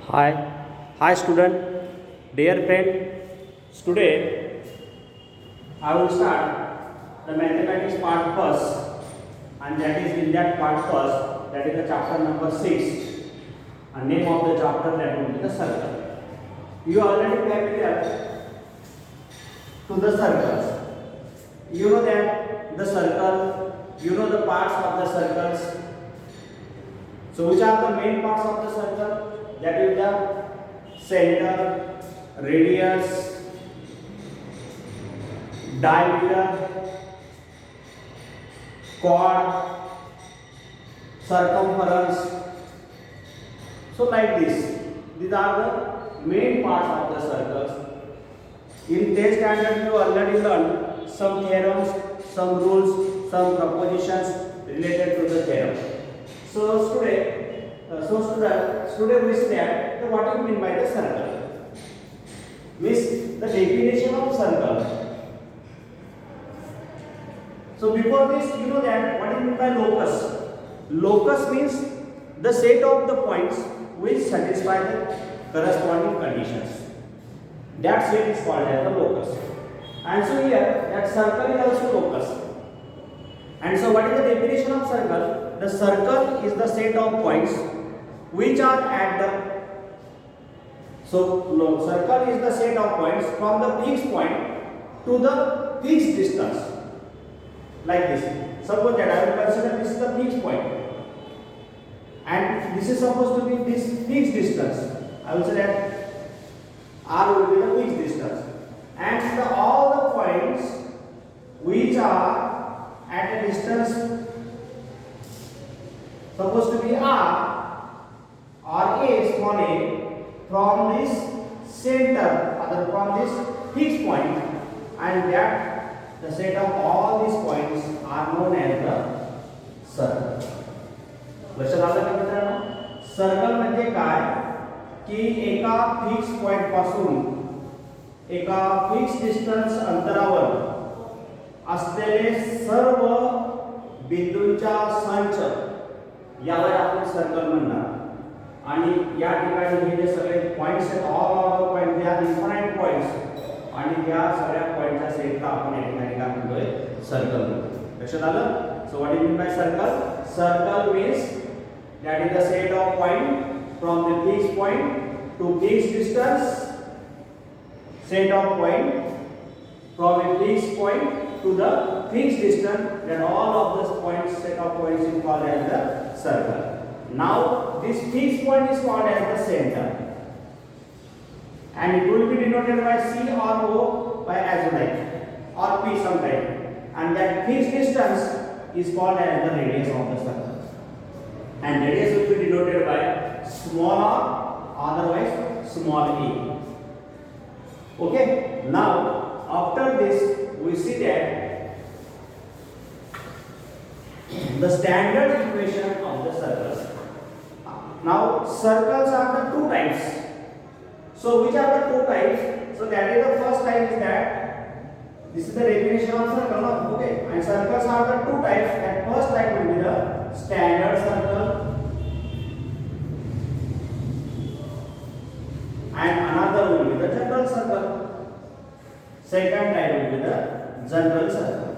Hi, hi student, dear friend. Today I will start the mathematics part first, and that is in that part first. That is the chapter number 6. And name of the chapter that will be the circle. You are already familiar to the circles. You know that the circle. You know the parts of the circles. So which are the main parts of the circle? That is the center, radius, diameter, chord, circumference. So like this, these are the main parts of the circles. In 10th standard you already learned some theorems, some rules, some propositions related to the theorem. So today we see that what do you mean by the circle? Means the definition of circle. So before this, you know that what do you mean by locus? Locus means the set of the points which satisfy the corresponding conditions. That set is called as the locus. And so here, that circle is also locus. And so what is the definition of circle? The circle is the set of points which are at the circle is the set of points from the fixed point to the fixed distance. Like this. Suppose that I will consider this is the fixed point, and this is supposed to be this fixed distance. I will say that R will be the fixed distance, and all the points which are at a distance supposed to be R or A, small a, from this center or from this fixed point, and that the set of all these points are known as the circle. लक्षात आलं का मित्रांनो? Circle म्हणजे काय की एका fix point पासून एका फिक्स डिस्टन्स अंतरावर असलेले सर्व बिंदूंचा संच याला आपण सर्कल म्हणणार. आणि या ठिकाणी हे जे सगळे पॉइंट्स आहेत, all of the point they are infinite points, आणि त्या सगळ्या पॉइंटच्या सेटला आपण या ठिकाणी काय म्हणतोय? सर्कल म्हणतो. लक्षात आलं? So what is mean by circle? Circle means that is the set of point from the fixed point to fixed distance, set of point from a fixed point to the fixed distance, then all of those points, set of points is called as the circle. Now this fixed point is called as the center, and it will be denoted by C or O by as you like, or P sometime, and that fixed distance is called as the radius of the circle. And radius will be denoted by small r, otherwise small a. Okay. Now after this we see that the standard equation of the circles. Now circles are the two types. So which are the two types? So that is the first type is that this is the definition of circle. Okay. And circles are the two types. That first type will be the standard circle, and another will be the general circle. Second type will be the general circle.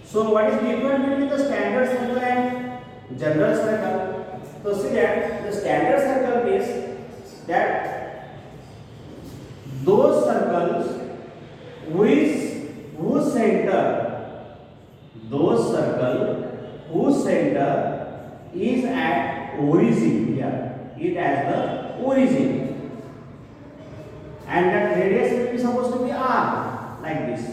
So what is different between the standard circle and general circle? So see that the standard circle means that those circles whose center is at origin, here it as the origin, and that radius will be supposed to be r, like this.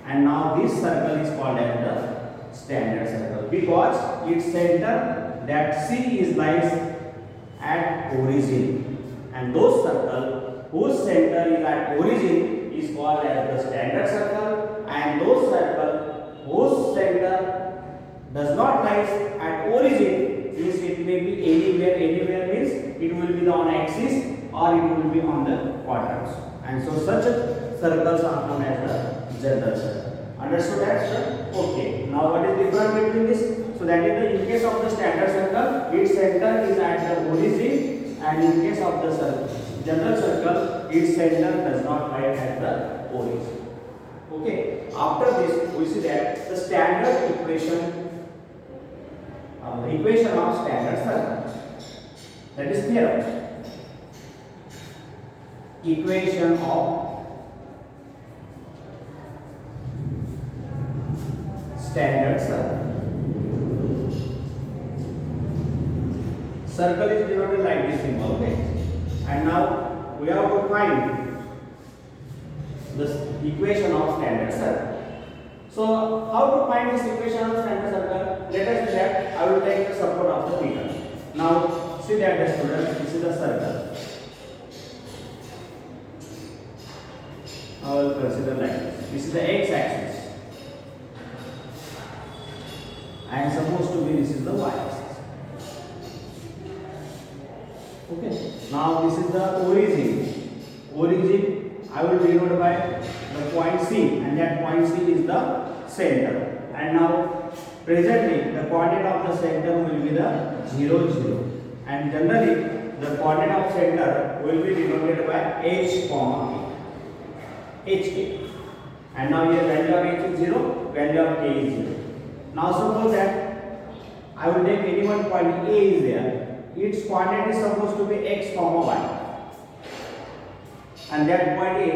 And now this circle is called as the standard circle because its center, that C, is lies at origin, and those circle whose center is at origin is called as the standard circle, and those circle whose center does not lies at origin means it may be anywhere means it will be on axis or it will be on the quadrants, and so such circles are known as the general circle. Understood that, sir? Okay. Now what is the difference between this? So that is the, in case of the standard circle, its center is at the origin, and in case of the general circle, its center does not lie at the origin. Okay. After this, we see that the standard equation, the equation of standard circle, that is theorem. Equation of standard circle. Circle is denoted like this symbol, okay? And now we have to find the equation of standard circle. So how to find this equation of standard circle? Let us do that. I will take the support of the figure. Now see that the students, this is the circle. I will consider like this. This is the x-axis, and supposed to be this is the y-axis. Okay. Now this is the origin. Origin I will denote by the point C, and that point C is the center. And now presently the coordinate of the center will be the 0, 0. And generally the coordinate of center will be denoted by h, hk. And now here value of h is 0, value of k is 0. Now suppose that I will take any one point A is there. Its coordinate is supposed to be x, y. And that point A,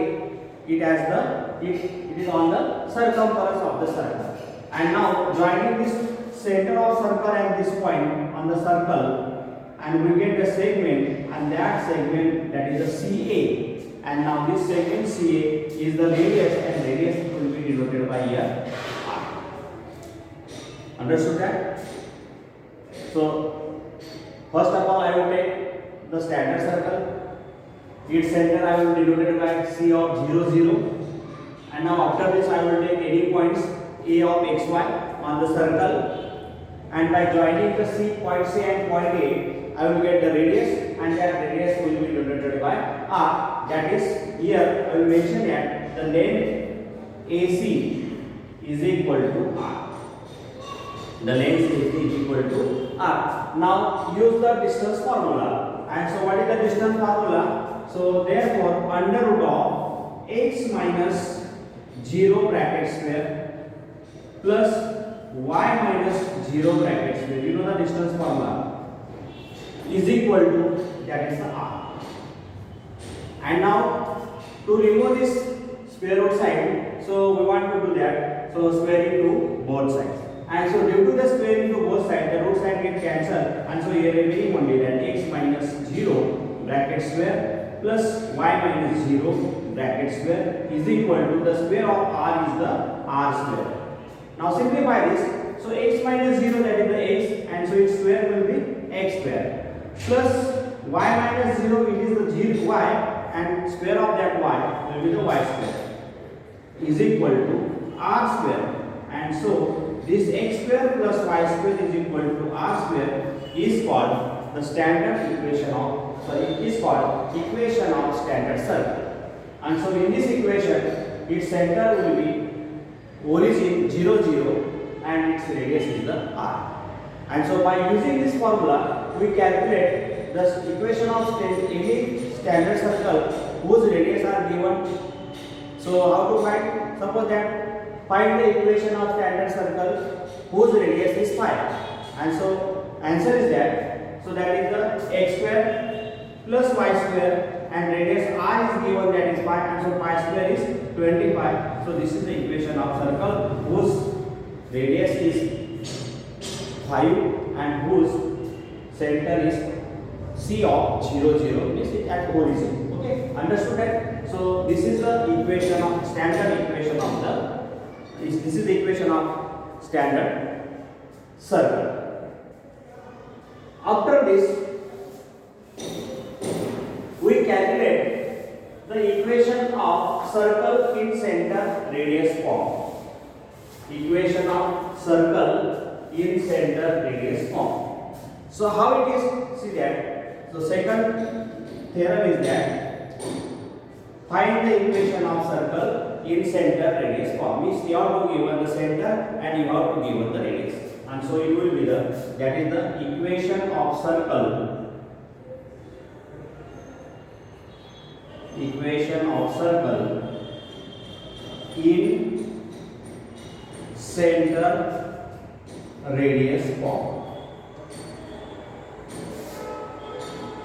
it has the it is on the circumference of the circle. And now joining this center of circle and this point on the circle, and we get the segment, and that segment, that is the CA. And now this segment CA is the radius, and radius will be denoted by here R. Understood that? So first of all, I will take the standard circle. Its center I will denote it by C of 0, 0. And now after this I will take any points A of xy on the circle, and by joining the C, point C and point A, I will get the radius, and that radius will be denoted by R. That is, here I will mention that the length AC is equal to R. The length AC is equal to R. Now use the distance formula. And so what is the distance formula? So therefore under root of x minus 0 bracket square plus y minus 0 bracket square, you know the distance formula, is equal to, that is the R. And now to remove this square root sign, so we want to do that, so squaring to both sides. And so due to the squaring to both sides, the root sign get cancelled, and so here remaining only that x minus 0 bracket square plus y minus 0 bracket square is equal to, the square of R is the R square. Now simplify this, so x minus 0, that is the x, and so its square will be x square, plus y minus 0, it is the 0 y, and square of that y will be the y square, is equal to R square. And so this x square plus y square is equal to R square is called the standard equation of, it is called equation of standard circle. And so in this equation, its center will be origin 0, 0, and its radius is the R. And so by using this formula, we calculate the equation of any standard circle whose radius are given. So how to find? Suppose that find the equation of standard circle whose radius is 5. And so answer is that, so that is the x square plus y square, and radius R is given, that is 5, and so pi square is 25. So this is the equation of circle whose radius is 5 and whose center is C of 0, 0, this is at origin. Okay, understood that? So this is the equation of standard equation of the, this is the equation of standard circle. After this, we calculate the equation of circle in center radius form. Equation of circle in center radius form. So how it is? See that. So second theorem is that find the equation of circle in center radius form. Means you have to given the center and you have to given the radius. and so it will be the, that is the equation of circle. Equation of circle in center radius form.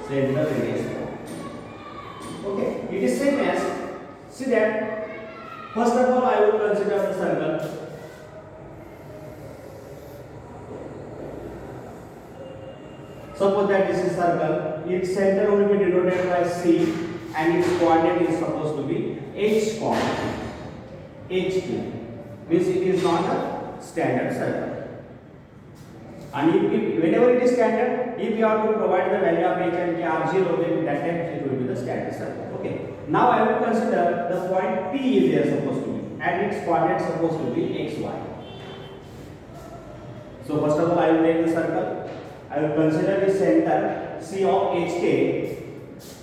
Center radius form. Okay, it is same as, see that first of all I will consider the circle. Suppose that this is circle, its center will be denoted by C and its coordinate is supposed to be H coordinate. H2 means it is not a standard circle. And if whenever it is standard, if you have to provide the value of H and K are 0, then that time it will be the standard circle. Okay. Now I will consider the point P is there supposed to be and its coordinate supposed to be XY. So first of all I will take the circle. I will consider the center C of HK,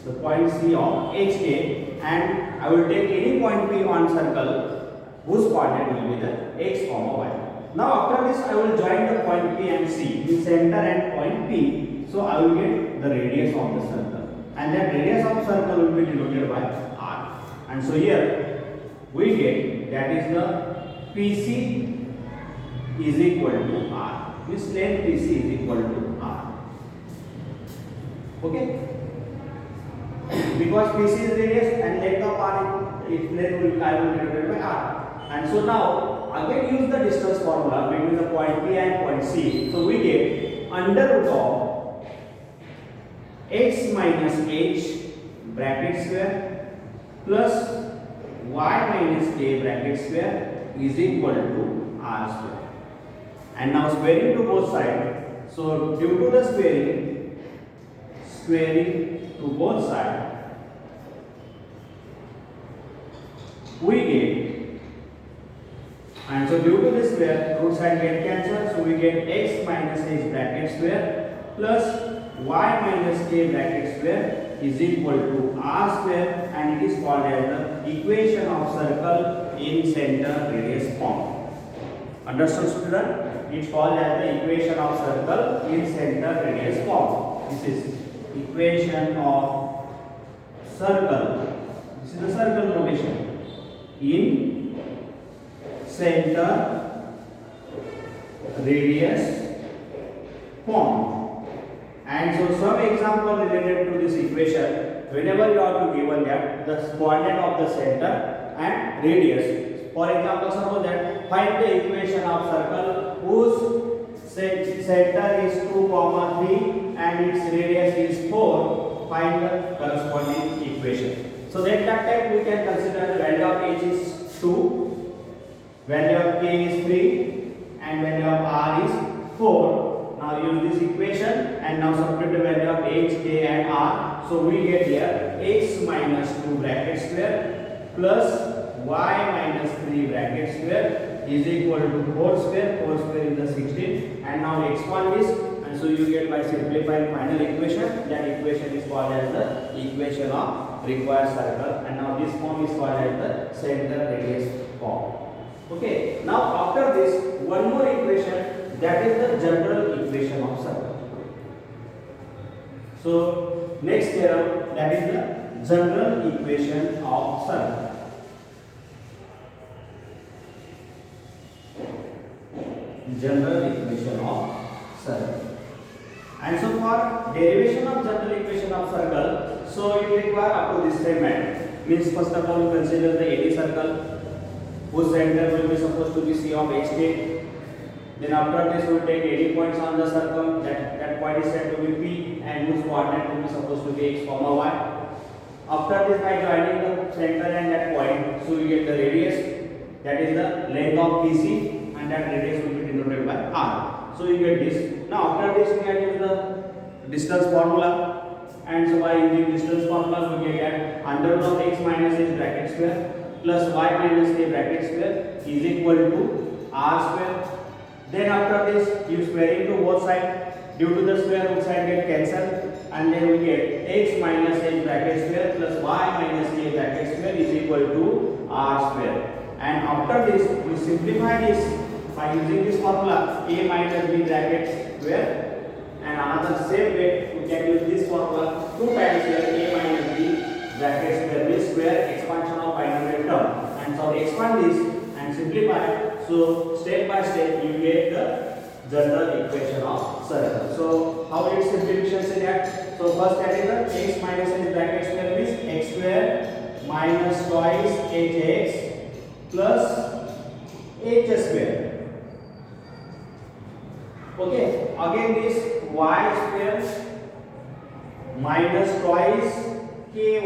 the point C of HK, and I will take any point P on circle whose coordinate will be the X, Y. Now after this I will join the point P and C, the center and point P, so I will get the radius of the circle, and that radius of circle will be denoted by R. And so here we get that is the PC is equal to R. This length PC is equal to R. Okay? Because PC is radius and length of R, its length will be denoted by R. And so now again use the distance formula between the point P and point C. So we get under root of x minus h bracket square plus y minus k bracket square is equal to R square. And now squaring to both sides. So due to the squaring to both sides, we get, and so due to this square, root side get cancelled, so we get x minus h bracket square plus y minus k bracket square is equal to R square, and it is called as the equation of circle in center radius form. Understood, student? It's called as the equation of circle in center radius form. This is equation of circle. This is the circle notation in center radius form. And so some example related to this equation, whenever you are to given that the coordinate of the center and radius. For example, suppose that find the equation of circle whose center is 2, 3 and its radius is 4. Find the corresponding equation. So that time we can consider the value of h is 2, value of k is 3 and value of r is 4. Now use this equation and now substitute the value of h, k and r. So we get here x minus 2 bracket square plus y minus 3 bracket square is equal to 4 square. 4 square is the 16, and now expand this, and so you get by simplifying final equation. That equation is called as the equation of required circle, and now this form is called as the center radius form. Okay, now after this one more equation, that is the general equation of circle. So next theorem, that is the general equation of circle. General equation of circle. And so for derivation of general equation of circle, so it requires up to this statement. Means first of all we consider the any circle whose center will be supposed to be C of HK. Then after this we will take any points on the circle, that point is said to be P and whose coordinate will be supposed to be x, y. After this, by joining the center and that point, so we get the radius, that is the length of PC, and that radius will be denoted by R. So you get this. Now after this we can use the distance formula, and so by using distance formula we get that under root of x minus h bracket square plus y minus k bracket square is equal to R square. Then after this you squaring to both sides, due to the square root side get cancelled, and then we get x minus h bracket square plus y minus k bracket square is equal to R square. And after this we simplify this by using this formula a minus b bracket square, and another same way we can use this formula 2 times here a minus b bracket square means square expansion of binomial term, and so expand this and simplify. So step by step you get the general equation of circle. So how its simplification is that? So first that is the x minus h bracket square means x square minus twice hx plus h square. Okay, again this y square minus twice ky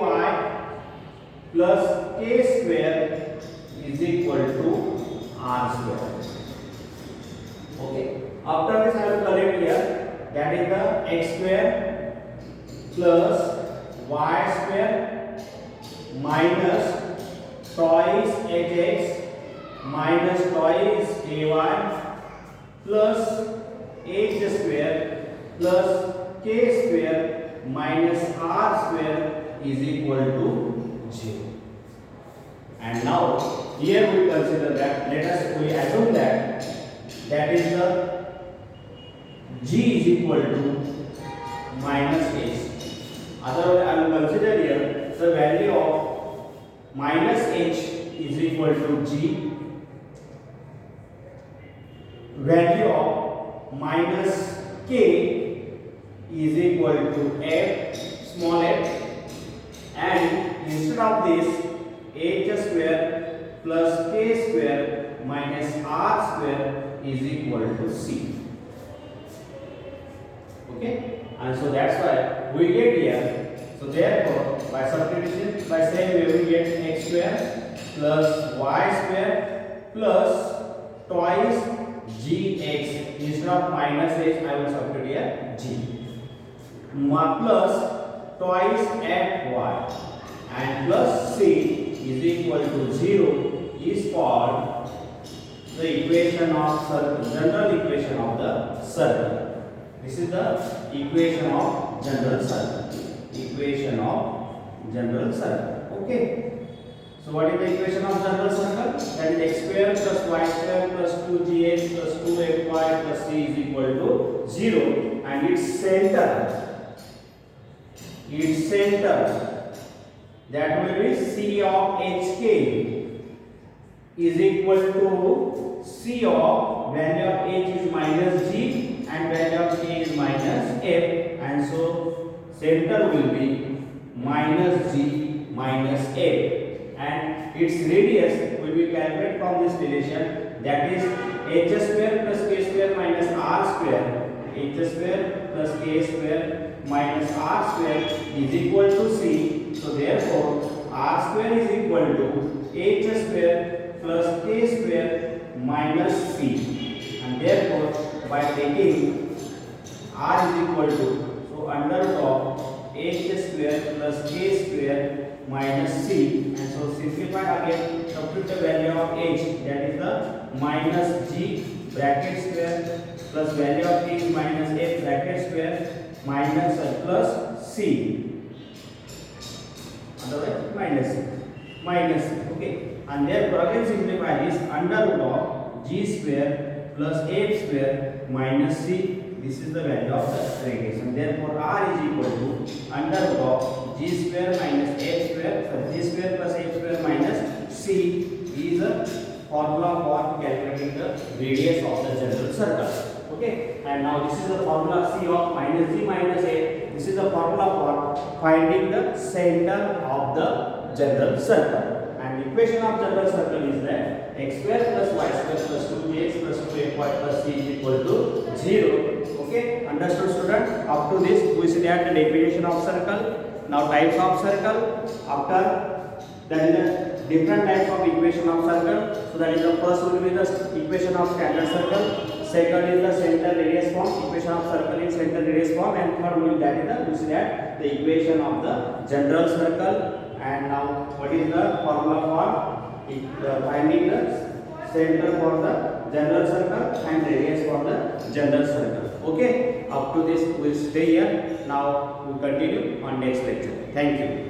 plus k square is equal to r square. Okay, after this I will correct here, that is the x square plus y square minus twice hx minus twice ky plus h square plus k square minus r square is equal to 0. And now here we consider that, we assume that is the g is equal to minus h. Otherwise I will consider here the value of minus h is equal to g, value of minus k is equal to f, small f, and instead of this h square plus k square minus r square is equal to c. Okay, and so that's why we get here. So therefore by substitution, by same way we get x square plus y square plus twice gx, instead of minus h I will substitute here g, plus twice fy, and plus c is equal to 0 is called the equation of circle, general equation of the circle. This is the equation of general circle. Equation of general circle. Okay. So what is the equation of general circle? That is x square plus y square plus 2gx plus 2fy plus c is equal to 0, and its center, that will be c of hk is equal to c of value of h is minus g and value of k is minus f, and so center will be minus g minus f, and its radius will be calculated from this relation, that is h square plus k square minus r square, h square plus k square minus r square is equal to c. So therefore r square is equal to h square plus k square minus c, and therefore by taking r is equal to, so under root of h square plus k square minus c, and so simplify again, substitute the value of h, that is the minus g bracket square plus value of k is minus f bracket square minus plus c, otherwise minus c. Okay, and therefore again simplify this, under root of g square plus f square minus c. This is the value of the radius, and therefore r is equal to under root of g square minus f square, so g square plus f square minus c is a formula for calculating the radius of the general circle. Okay, and now this is the formula c of minus g minus a. This is the formula for finding the center of the general circle, and the equation of general circle is that x square plus y square plus 2x plus 2fy plus c is equal to 0. Okay, understood student? Up to this we see that the definition of circle. Now types of circle. After that is the different types of equation of circle. So that is the first will be the equation of standard circle. Second is the center radius form, equation of circle in center radius form, and third will that is the, we see that the equation of the general circle. And now what is the formula for finding the center for the general circle and radius for the general circle. Okay, up to this we will stay here. Now we continue on next lecture. Thank you.